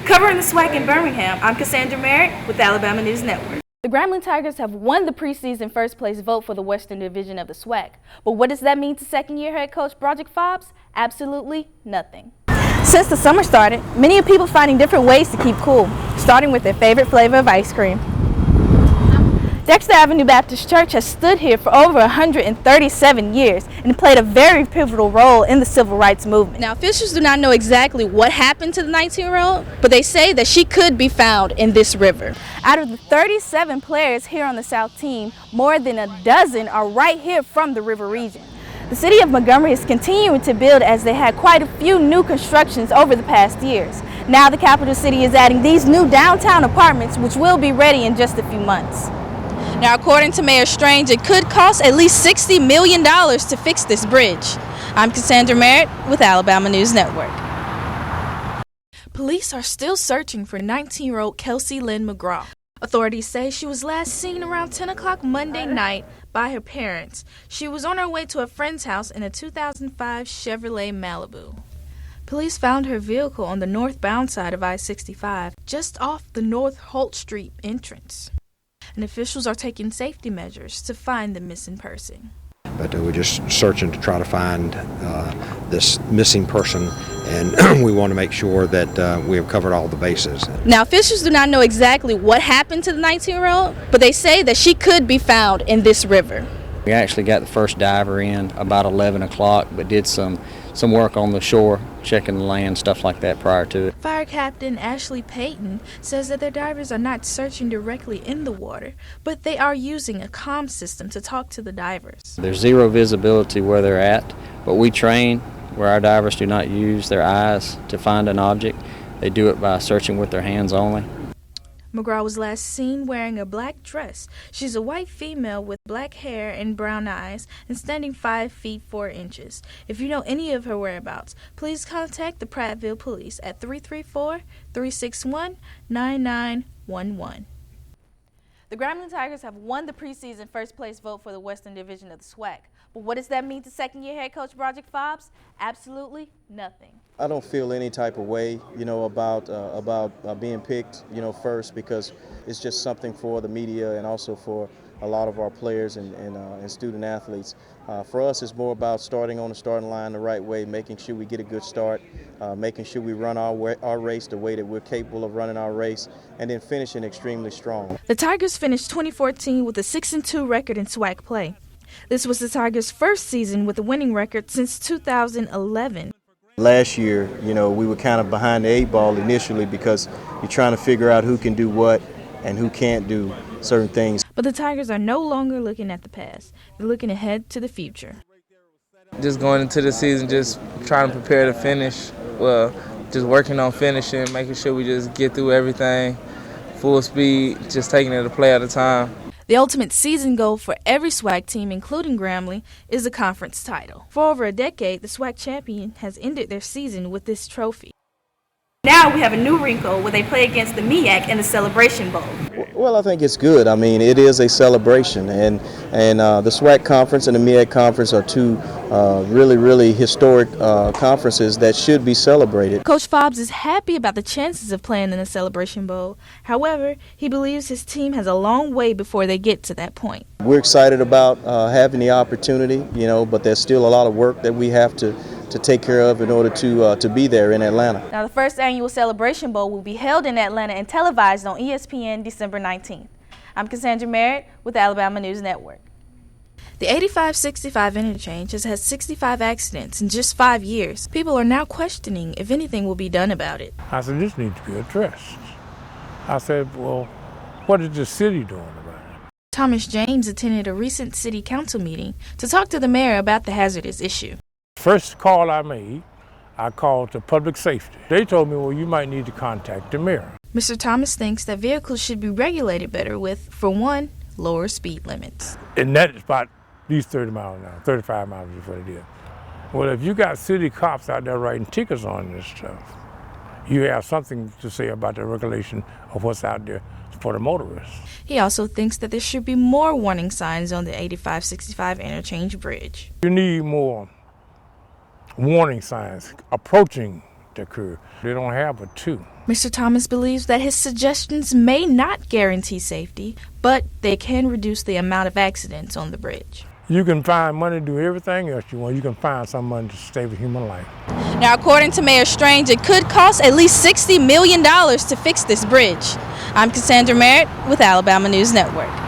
Covering the SWAC in Birmingham, I'm Kassandra Merritt with the Alabama News Network. The Grambling Tigers have won the preseason first place vote for the Western Division of the SWAC. But what does that mean to second-year head coach Broderick Fobbs? Absolutely nothing. Since the summer started, many are people finding different ways to keep cool, starting with their favorite flavor of ice cream. Dexter Avenue Baptist Church has stood here for over 137 years and played a very pivotal role in the civil rights movement. Now, officials do not know exactly what happened to the 19-year-old, but they say that she could be found in this river. Out of the 37 players here on the South team, more than a dozen are right here from the river region. The city of Montgomery is continuing to build as they had quite a few new constructions over the past years. Now the capital city is adding these new downtown apartments, which will be ready in just a few months. Now, according to Mayor Strange, it could cost at least $60 million to fix this bridge. I'm Kassandra Merritt with Alabama News Network. Police are still searching for 19-year-old Kelsey Lynn McGraw. Authorities say she was last seen around 10 o'clock Monday night by her parents. She was on her way to a friend's house in a 2005 Chevrolet Malibu. Police found her vehicle on the northbound side of I-65, just off the North Holt Street entrance. And officials are taking safety measures to find the missing person. But we're just searching to try to find this missing person, and we want to make sure that we have covered all the bases. Now, officials do not know exactly what happened to the 19-year-old, but they say that she could be found in this river. We actually got the first diver in about 11 o'clock, but did some work on the shore, checking the land, stuff like that prior to it. Fire Captain Ashley Payton says that their divers are not searching directly in the water, but they are using a comm system to talk to the divers. There's zero visibility where they're at, but we train where our divers do not use their eyes to find an object. They do it by searching with their hands only. McGraw was last seen wearing a black dress. She's a white female with black hair and brown eyes and standing 5 feet 4 inches. If you know any of her whereabouts, please contact the Prattville Police at 334-361-9911. The Grambling Tigers have won the preseason first place vote for the Western Division of the SWAC. But what does that mean to second-year head coach Broderick Fobbs? Absolutely nothing. I don't feel any type of way, about being picked, first, because it's just something for the media and also for a lot of our players and student athletes. For us, it's more about starting on the starting line the right way, making sure we get a good start, making sure we run our race the way that we're capable of running our race, and then finishing extremely strong. The Tigers finished 2014 with a 6-2 record in SWAC play. This was the Tigers' first season with a winning record since 2011. Last year, we were kind of behind the 8 ball initially because you're trying to figure out who can do what and who can't do certain things. But the Tigers are no longer looking at the past. They're looking ahead to the future. Just going into the season, just trying to prepare to finish. Well, just working on finishing, making sure we just get through everything, full speed, just taking it a play at a time. The ultimate season goal for every SWAC team, including Grambling, is the conference title. For over a decade, the SWAC champion has ended their season with this trophy. Now we have a new wrinkle where they play against the MEAC in the Celebration Bowl. Well, I think it's good. I mean, it is a celebration, and the SWAC conference and the MEAC conference are two really historic conferences that should be celebrated. Coach Fobbs is happy about the chances of playing in the Celebration Bowl. However, he believes his team has a long way before they get to that point. We're excited about having the opportunity, but there's still a lot of work that we have to take care of in order to be there in Atlanta. Now, the first annual Celebration Bowl will be held in Atlanta and televised on ESPN December 19th. I'm Kassandra Merritt with the Alabama News Network. The 85-65 interchange has had 65 accidents in just 5 years. People are now questioning if anything will be done about it. I said, this needs to be addressed. I said, well, what is the city doing about it? Thomas James attended a recent city council meeting to talk to the mayor about the hazardous issue. First call I made, I called to public safety. They told me, well, you might need to contact the mayor. Mr. Thomas thinks that vehicles should be regulated better with, for one, lower speed limits. And that is about at least 30 miles an hour, 35 miles is what it is. Well, if you got city cops out there writing tickets on this stuff, you have something to say about the regulation of what's out there for the motorists. He also thinks that there should be more warning signs on the 85-65 interchange bridge. You need more warning signs approaching to occur. They don't have but two. Mr. Thomas believes that his suggestions may not guarantee safety, but they can reduce the amount of accidents on the bridge. You can find money to do everything else you want. You can find some money to save a human life. Now, according to Mayor Strange, it could cost at least $60 million to fix this bridge. I'm Kassandra Merritt with Alabama News Network.